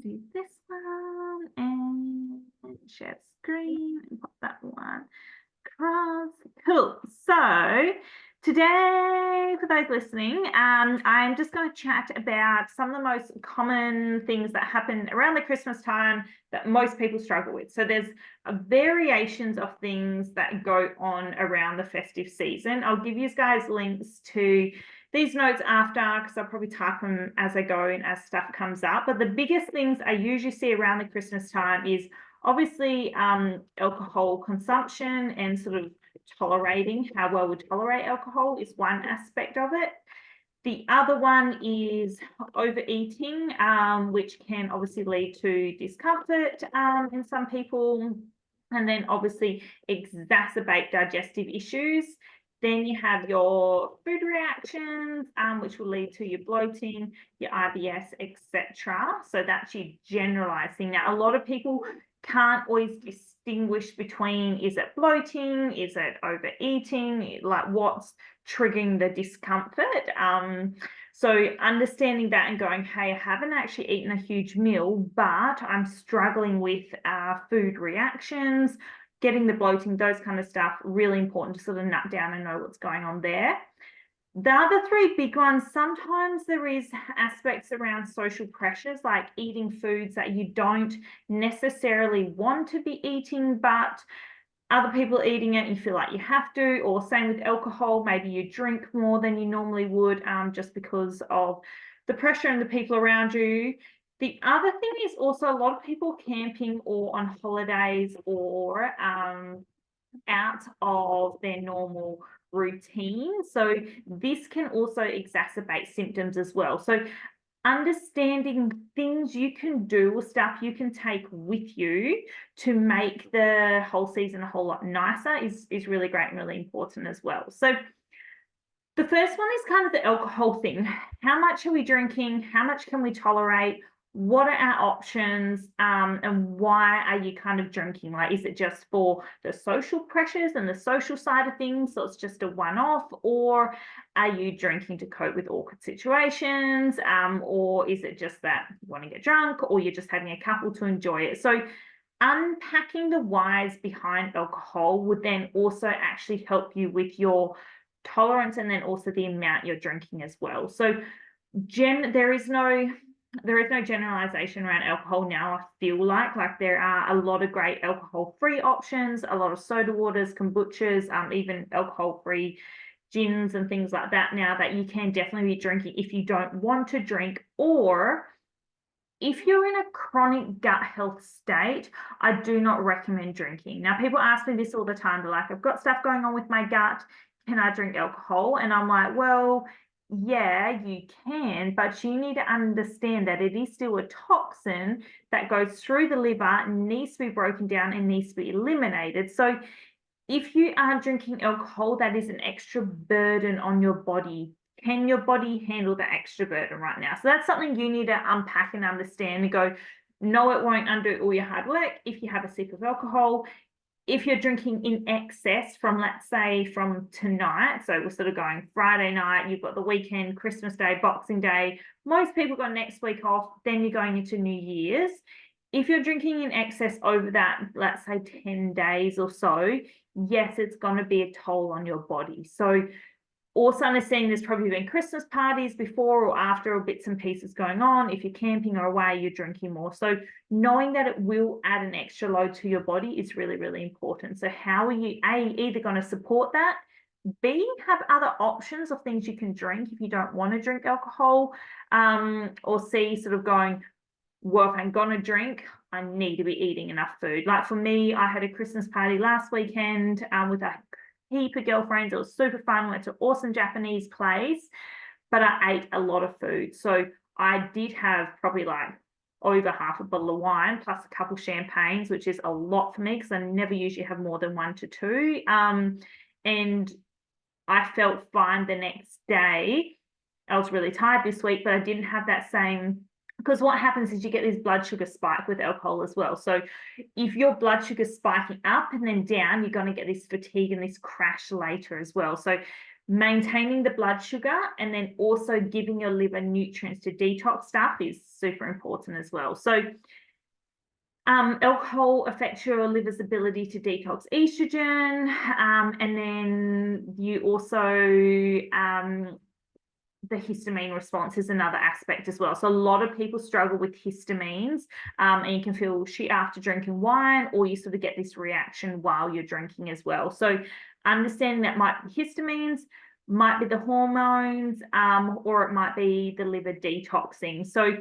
do this one and share screen and pop that one across. Cool. So today, for those listening, I'm just going to chat about some of the most common things that happen around the Christmas time that most people struggle with. So there's variations of things that go on around the festive season. I'll give you guys links to these notes after, because I'll probably type them as I go and as stuff comes up. But the biggest things I usually see around the Christmas time is obviously alcohol consumption and sort of tolerating, how well we tolerate alcohol is one aspect of it. The other one is overeating, which can obviously lead to discomfort in some people, and then obviously exacerbate digestive issues. Then you have your food reactions, which will lead to your bloating, your IBS, etc. So that's your generalizing. Now, a lot of people can't always distinguish between, is it bloating, is it overeating, like what's triggering the discomfort. So understanding that and going, hey, I haven't actually eaten a huge meal, but I'm struggling with food reactions, getting the bloating, those kind of stuff, really important to sort of nut down and know what's going on there. The other three big ones, sometimes there is aspects around social pressures, like eating foods that you don't necessarily want to be eating, but other people are eating it and you feel like you have to, or same with alcohol, maybe you drink more than you normally would just because of the pressure and the people around you. The other thing is also a lot of people camping or on holidays or out of their normal routine. So this can also exacerbate symptoms as well. So understanding things you can do or stuff you can take with you to make the whole season a whole lot nicer is really great and really important as well. So the first one is kind of the alcohol thing. How much are we drinking? How much can we tolerate? What are our options? And why are you kind of drinking? Like, is it just for the social pressures and the social side of things, so it's just a one-off? Or are you drinking to cope with awkward situations? Or is it just that you want to get drunk, or you're just having a couple to enjoy it? So unpacking the whys behind alcohol would then also actually help you with your tolerance and then also the amount you're drinking as well. So there is no generalization around alcohol now. I feel like there are a lot of great alcohol-free options, a lot of soda waters, kombuchas, even alcohol-free gins and things like that now that you can definitely be drinking if you don't want to drink, or if you're in a chronic gut health state, I do not recommend drinking. Now, people ask me this all the time. They're like, I've got stuff going on with my gut. Can I drink alcohol? And I'm like, well, yeah, you can, but you need to understand that it is still a toxin that goes through the liver, needs to be broken down and needs to be eliminated. So if you are drinking alcohol, that is an extra burden on your body. Can your body handle the extra burden right now? So that's something you need to unpack and understand and go, no, it won't undo all your hard work if you have a sip of alcohol. If you're drinking in excess from, let's say, from tonight, so we're sort of going Friday night, you've got the weekend, Christmas Day, Boxing Day, most people got next week off, then you're going into New Year's. If you're drinking in excess over that, let's say 10 days or so, yes, it's going to be a toll on your body. So also understanding there's probably been Christmas parties before or after, or bits and pieces going on. If you're camping or away, you're drinking more. So knowing that it will add an extra load to your body is really, really important. So how are you, A, either going to support that, B, have other options of things you can drink if you don't want to drink alcohol, or C, sort of going, well, if I'm going to drink, I need to be eating enough food. Like for me, I had a Christmas party last weekend with a heap of girlfriends. It was super fun. Went to an awesome Japanese place, but I ate a lot of food. So I did have probably like over half a bottle of wine plus a couple champagnes, which is a lot for me because I never usually have more than 1 to 2. And I felt fine the next day. I was really tired this week, but I didn't have that same, because what happens is you get this blood sugar spike with alcohol as well. So if your blood sugar is spiking up and then down, you're going to get this fatigue and this crash later as well. So maintaining the blood sugar, and then also giving your liver nutrients to detox stuff is super important as well. So alcohol affects your liver's ability to detox estrogen, and then you also the histamine response is another aspect as well. So a lot of people struggle with histamines, and you can feel shit after drinking wine, or you sort of get this reaction while you're drinking as well. So understanding that might be histamines, might be the hormones, or it might be the liver detoxing. So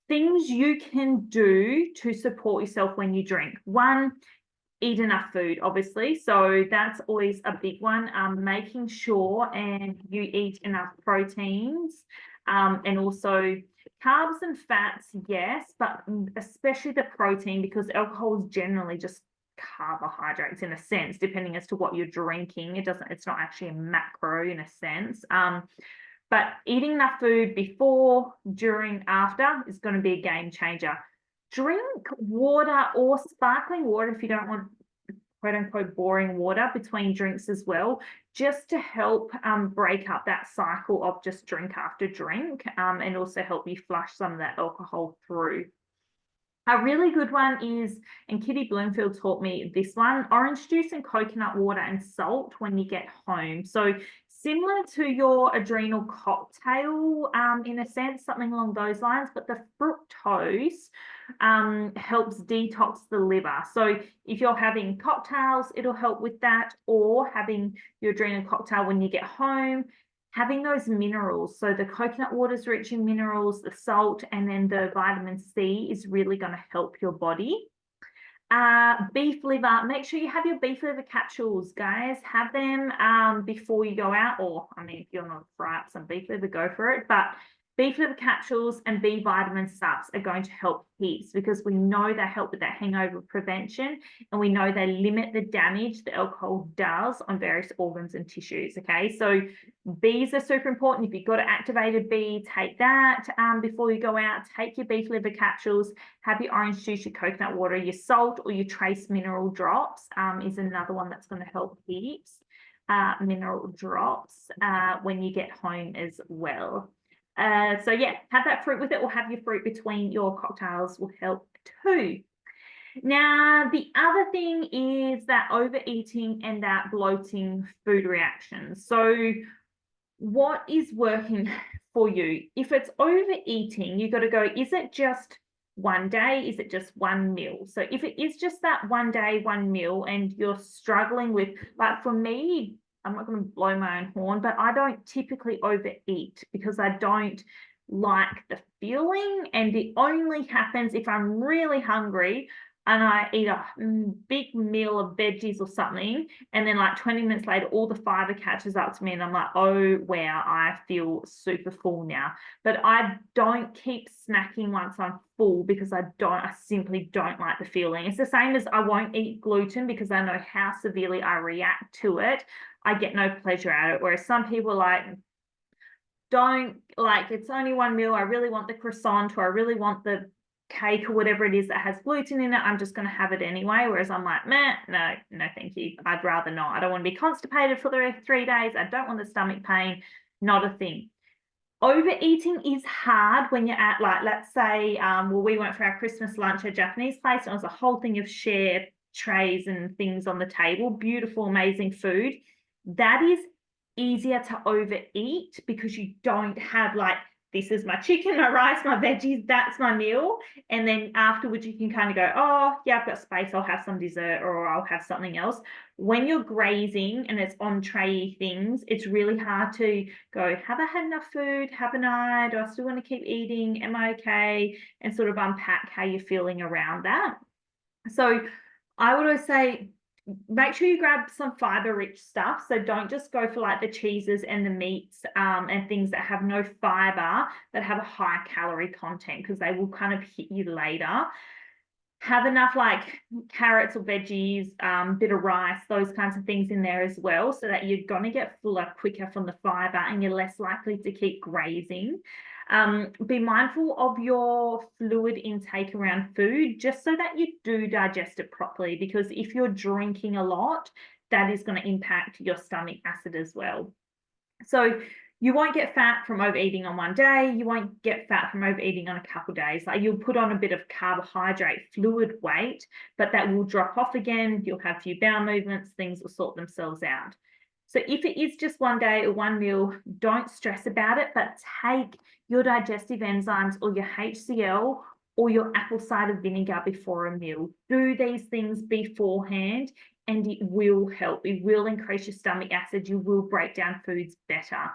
things you can do to support yourself when you drink. One, eat enough food, obviously. So that's always a big one. Making sure and you eat enough proteins, and also carbs and fats, yes, but especially the protein, because alcohol is generally just carbohydrates in a sense, depending as to what you're drinking. It's not actually a macro in a sense. But eating enough food before, during, after is going to be a game changer. Drink water or sparkling water if you don't want quote unquote boring water between drinks as well, just to help break up that cycle of just drink after drink, and also help you flush some of that alcohol through. A really good one is, and Kitty Bloomfield taught me this one, orange juice and coconut water and salt when you get home. So similar to your adrenal cocktail, in a sense, something along those lines, but the fructose helps detox the liver. So if you're having cocktails, it'll help with that, or having your adrenal cocktail when you get home, having those minerals. So the coconut water is rich in minerals, the salt, and then the vitamin C is really going to help your body. Beef liver, make sure you have your beef liver capsules, guys. Have them before you go out, or I mean, if you're not fry up some beef liver, go for it. But beef liver capsules and B vitamin subs are going to help heaps, because we know they help with that hangover prevention, and we know they limit the damage that alcohol does on various organs and tissues. Okay, so Bs are super important. If you've got an activated B, take that before you go out. Take your beef liver capsules, have your orange juice, your coconut water, your salt, or your trace mineral drops is another one that's going to help heaps. Mineral drops when you get home as well. So yeah, have that fruit with it, or have your fruit between your cocktails will help too. Now, the other thing is that overeating and that bloating food reactions. So what is working for you? If it's overeating, you've got to go, is it just one day? Is it just one meal? So if it is just that one day, one meal, and you're struggling with, like for me, I'm not going to blow my own horn, but I don't typically overeat because I don't like the feeling, and it only happens if I'm really hungry and I eat a big meal of veggies or something, and then like 20 minutes later, all the fiber catches up to me and I'm like, oh, wow, I feel super full now. But I don't keep snacking once I'm full, because I simply don't like the feeling. It's the same as I won't eat gluten because I know how severely I react to it. I get no pleasure out of it. Whereas some people like, don't like, it's only one meal. I really want the croissant, or I really want the cake or whatever it is that has gluten in it. I'm just going to have it anyway. Whereas I'm like, meh, no, thank you. I'd rather not. I don't want to be constipated for the 3 days. I don't want the stomach pain. Not a thing. Overeating is hard when you're at, like, let's say, we went for our Christmas lunch at a Japanese place, and it was a whole thing of share trays and things on the table. Beautiful, amazing food. That is easier to overeat because you don't have like, this is my chicken, my rice, my veggies, that's my meal. And then afterwards you can kind of go, oh yeah, I've got space, I'll have some dessert, or I'll have something else. When you're grazing and it's entree things, it's really hard to go, have I had enough food? Haven't I? Do I still want to keep eating? Am I okay? And sort of unpack how you're feeling around that. So I would always say, make sure you grab some fiber rich stuff. So don't just go for like the cheeses and the meats and things that have no fiber, that have a high calorie content, because they will kind of hit you later. Have enough like carrots or veggies, bit of rice, those kinds of things in there as well, so that you're going to get fuller quicker from the fiber and you're less likely to keep grazing. Be mindful of your fluid intake around food, just so that you do digest it properly, because if you're drinking a lot, that is going to impact your stomach acid as well. So you won't get fat from overeating on one day. You won't get fat from overeating on a couple of days. Like, you'll put on a bit of carbohydrate fluid weight, but that will drop off again. You'll have a few bowel movements, things will sort themselves out. So if it is just one day or one meal, don't stress about it, but take your digestive enzymes or your HCl or your apple cider vinegar before a meal. Do these things beforehand, and it will help. It will increase your stomach acid. You will break down foods better.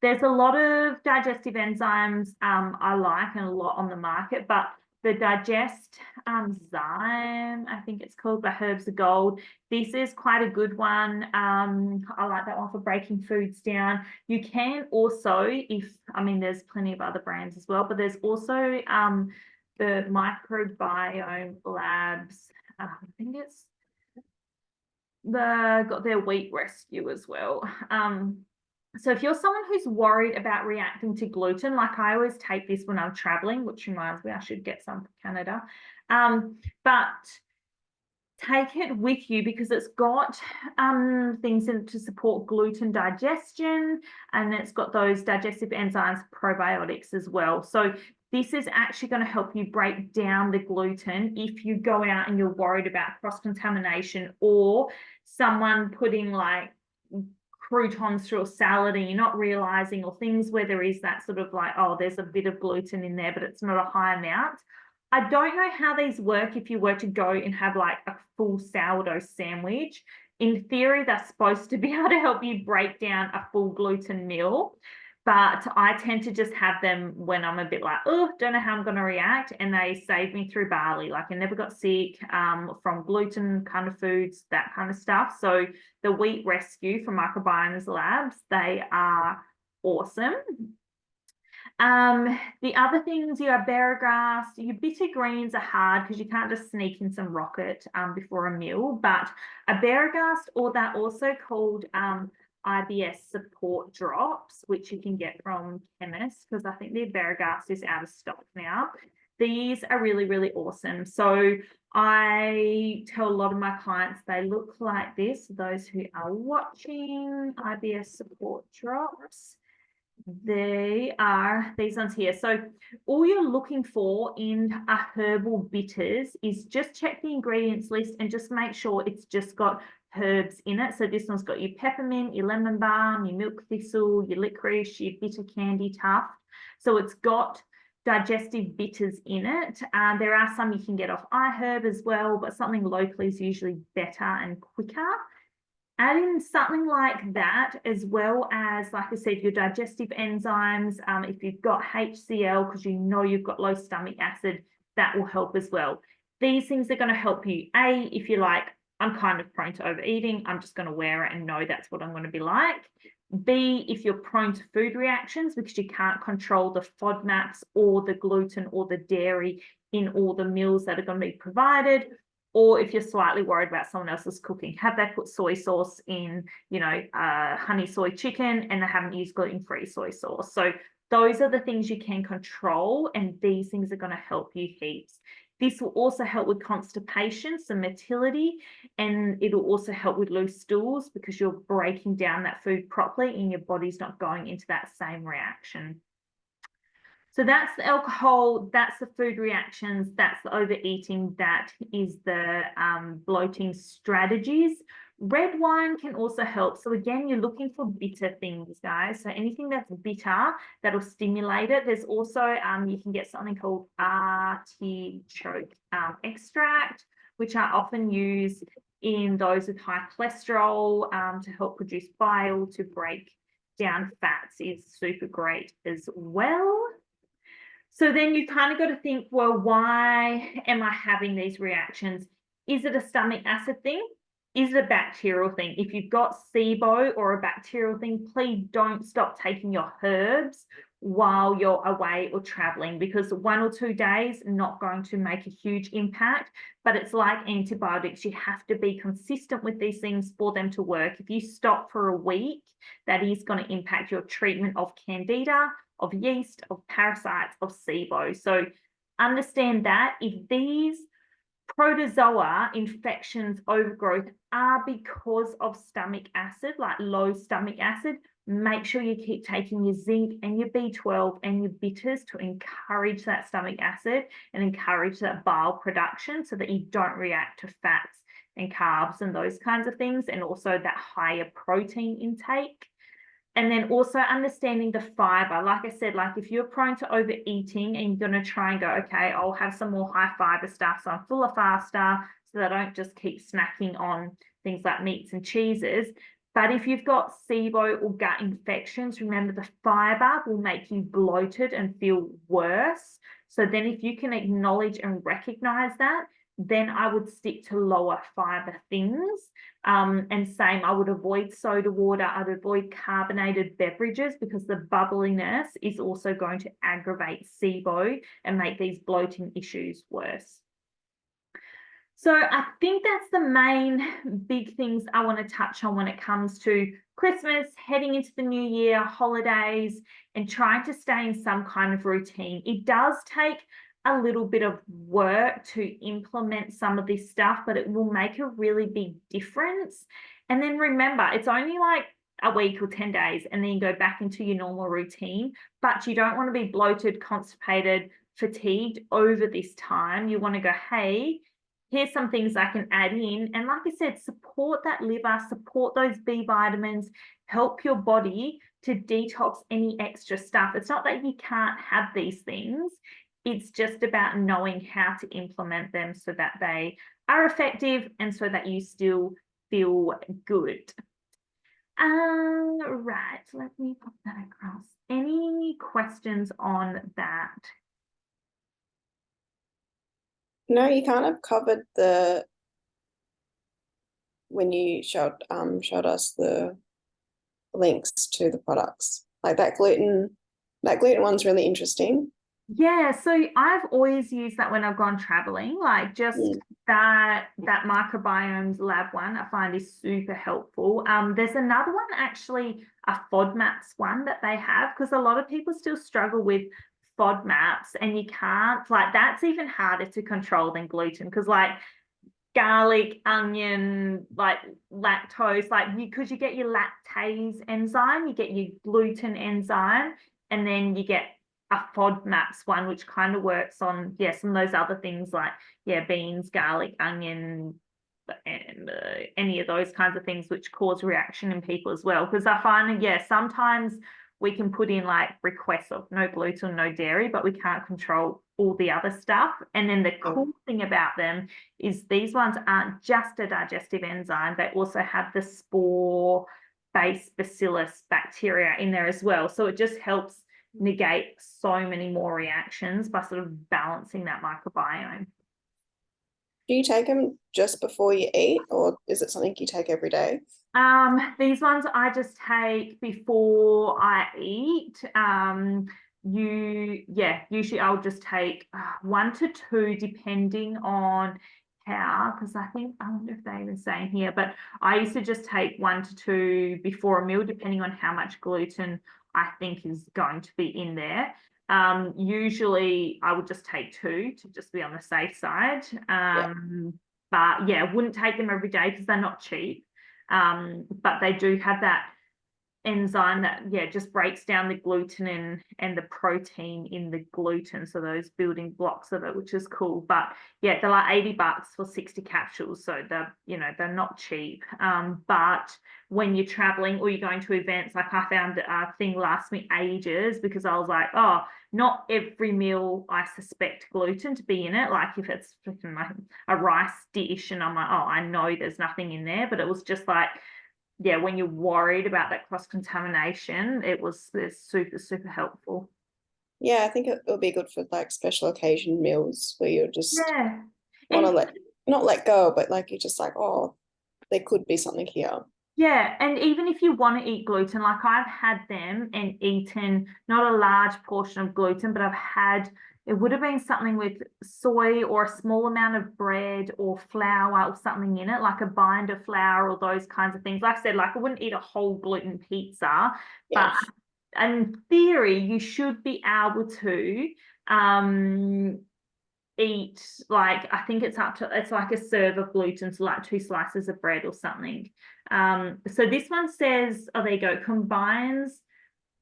There's a lot of digestive enzymes I like, and a lot on the market, but the Digest Zyme, I think it's called, the Herbs of Gold. This is quite a good one. I like that one for breaking foods down. You can also, there's plenty of other brands as well, but there's also the Microbiome Labs. I think it's got their wheat rescue as well. So if you're someone who's worried about reacting to gluten, like I always take this when I'm traveling, which reminds me I should get some for Canada. But take it with you because it's got things in it to support gluten digestion, and it's got those digestive enzymes, probiotics as well. So this is actually going to help you break down the gluten if you go out and you're worried about cross-contamination, or someone putting like croutons through a salad and you're not realizing, or things where there is that sort of like, oh, there's a bit of gluten in there, but it's not a high amount. I don't know how these work if you were to go and have like a full sourdough sandwich. In theory, they're supposed to be able to help you break down a full gluten meal, but I tend to just have them when I'm a bit like, oh, don't know how I'm going to react, and they save me through barley. Like, I never got sick from gluten kind of foods, that kind of stuff. So the Wheat Rescue from Microbiome Labs, they are awesome. The other things, you have grass. Your bitter greens are hard because you can't just sneak in some rocket before a meal, but asparagus, or they're also called IBS support drops, which you can get from chemists, because I think the asparagus is out of stock now. These are really, really awesome. So I tell a lot of my clients they look like this. Those who are watching, IBS support drops. They are these ones here. So all you're looking for in a herbal bitters is just check the ingredients list and just make sure it's just got herbs in it. So this one's got your peppermint, your lemon balm, your milk thistle, your licorice, your bitter candy tuft. So it's got digestive bitters in it. There are some you can get off iHerb as well, but something locally is usually better and quicker. Add in something like that, as well as, like I said, your digestive enzymes. If you've got HCl, because you know you've got low stomach acid, that will help as well. These things are going to help you. A, if you're like, I'm kind of prone to overeating, I'm just going to wear it and know that's what I'm going to be like. B, if you're prone to food reactions because you can't control the FODMAPs or the gluten or the dairy in all the meals that are going to be provided. Or if you're slightly worried about someone else's cooking, have they put soy sauce in, honey soy chicken, and they haven't used gluten-free soy sauce. So those are the things you can control, and these things are going to help you heaps. This will also help with constipation, so motility, and it'll also help with loose stools because you're breaking down that food properly and your body's not going into that same reaction. So that's the alcohol, that's the food reactions, that's the overeating, that is the bloating strategies. Red wine can also help. So again, you're looking for bitter things, guys. So anything that's bitter, that'll stimulate it. There's also, you can get something called artichoke extract, which I often use in those with high cholesterol to help produce bile, to break down fats, is super great as well. So then you kind of got to think, well, why am I having these reactions? Is it a stomach acid thing? Is it a bacterial thing? If you've got SIBO or a bacterial thing, please don't stop taking your herbs while you're away or traveling, because 1 or 2 days not going to make a huge impact. But it's like antibiotics. You have to be consistent with these things for them to work. If you stop for a week, that is going to impact your treatment of candida, of yeast, of parasites, of SIBO. So understand that if these protozoa infections, overgrowth, are because of stomach acid, like low stomach acid, make sure you keep taking your zinc and your B12 and your bitters to encourage that stomach acid and encourage that bile production so that you don't react to fats and carbs and those kinds of things, and also that higher protein intake. And then also understanding the fiber. Like I said, like if you're prone to overeating and you're going to try and go, okay, I'll have some more high fiber stuff, so I'm fuller faster, so that I don't just keep snacking on things like meats and cheeses. But if you've got SIBO or gut infections, remember the fiber will make you bloated and feel worse. So then if you can acknowledge and recognize that, then I would stick to lower fiber things. And same, I would avoid soda water, I'd avoid carbonated beverages, because the bubbliness is also going to aggravate SIBO and make these bloating issues worse. So I think that's the main big things I want to touch on when it comes to Christmas, heading into the new year, holidays, and trying to stay in some kind of routine. It does take a little bit of work to implement some of this stuff, but it will make a really big difference. And then remember, it's only like a week or 10 days, and then you go back into your normal routine, but you don't want to be bloated, constipated, fatigued over this time. You want to go, hey, here's some things I can add in. And like I said, support that liver, support those B vitamins, help your body to detox any extra stuff. It's not that you can't have these things. It's just about knowing how to implement them so that they are effective and so that you still feel good. Right, let me put that across. Any questions on that? No, you kind of covered when you showed us the links to the products. Like that gluten one's really interesting. Yeah, so I've always used that when I've gone traveling, like just that microbiomes lab one I find is super helpful. There's another one, actually, a FODMAPs one that they have, because a lot of people still struggle with FODMAPs, and you can't, like, that's even harder to control than gluten, because like garlic, onion, like lactose, like because you get your lactase enzyme, you get your gluten enzyme, and then you get a FODMAPs one, which kind of works on, yeah, some of those other things like, yeah, beans, garlic, onion, and any of those kinds of things which cause reaction in people as well. Because I find, yeah, sometimes we can put in like requests of no gluten, no dairy, but we can't control all the other stuff. And then the cool thing about them is these ones aren't just a digestive enzyme, they also have the spore-based bacillus bacteria in there as well. So it just helps negate so many more reactions by sort of balancing that microbiome. Do you take them just before you eat, or is it something you take every day? These ones I just take before I eat. Usually I'll just take 1 to 2, depending on how, because I wonder if they even saying here, but I used to just take 1 to 2 before a meal, depending on how much gluten I think is going to be in there. Usually I would just take 2 to just be on the safe side. But yeah, wouldn't take them every day because they're not cheap. But they do have that enzyme that, yeah, just breaks down the gluten and the protein in the gluten, so those building blocks of it, which is cool. But yeah, they're like $80 for 60 capsules, so they're not cheap. But when you're traveling or you're going to events, like I found a thing lasts me ages, because I was like, oh, not every meal I suspect gluten to be in it. Like if it's freaking like a rice dish and I'm like, oh, I know there's nothing in there, but it was just like, yeah, when you're worried about that cross-contamination, it's super, super helpful. Yeah, I think it'll be good for like special occasion meals where you just want to not let go, but like you're just like, oh, there could be something here. Yeah, and even if you want to eat gluten, like I've had them and eaten not a large portion of gluten, but I've had, it would have been something with soy or a small amount of bread or flour or something in it, like a binder flour or those kinds of things. Like I said, like I wouldn't eat a whole gluten pizza, but in theory, you should be able to eat like, I think it's like a serve of gluten, so like 2 slices of bread or something. So this one says, oh, there you go, combines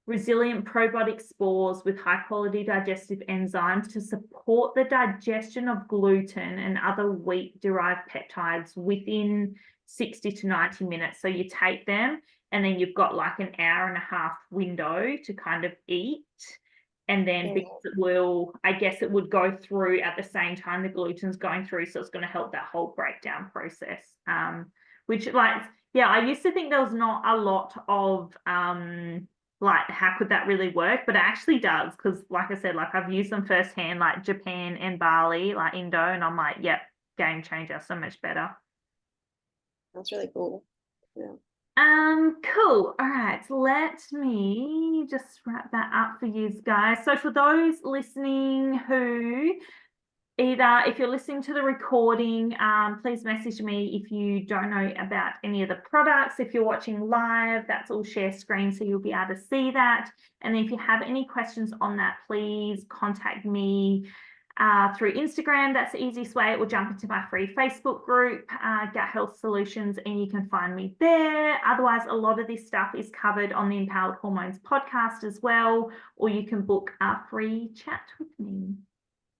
resilient probiotic spores with high quality digestive enzymes to support the digestion of gluten and other wheat derived peptides within 60 to 90 minutes. So you take them and then you've got like an hour and a half window to kind of eat. And then because it will, I guess it would go through at the same time the gluten's going through. So it's going to help that whole breakdown process. Which like, yeah, I used to think there was not a lot of like how could that really work, but it actually does, because like I said, like I've used them firsthand, like Japan and Bali, like Indo, and I'm like, yep, game changer, so much better. That's really cool. Yeah. Cool. All right, let me just wrap that up for you guys. So for those listening who either, if you're listening to the recording, please message me if you don't know about any of the products. If you're watching live, that's all share screen, so you'll be able to see that. And if you have any questions on that, please contact me through Instagram. That's the easiest way. Or jump into my free Facebook group, Gut Health Solutions, and you can find me there. Otherwise, a lot of this stuff is covered on the Empowered Hormones podcast as well, or you can book a free chat with me.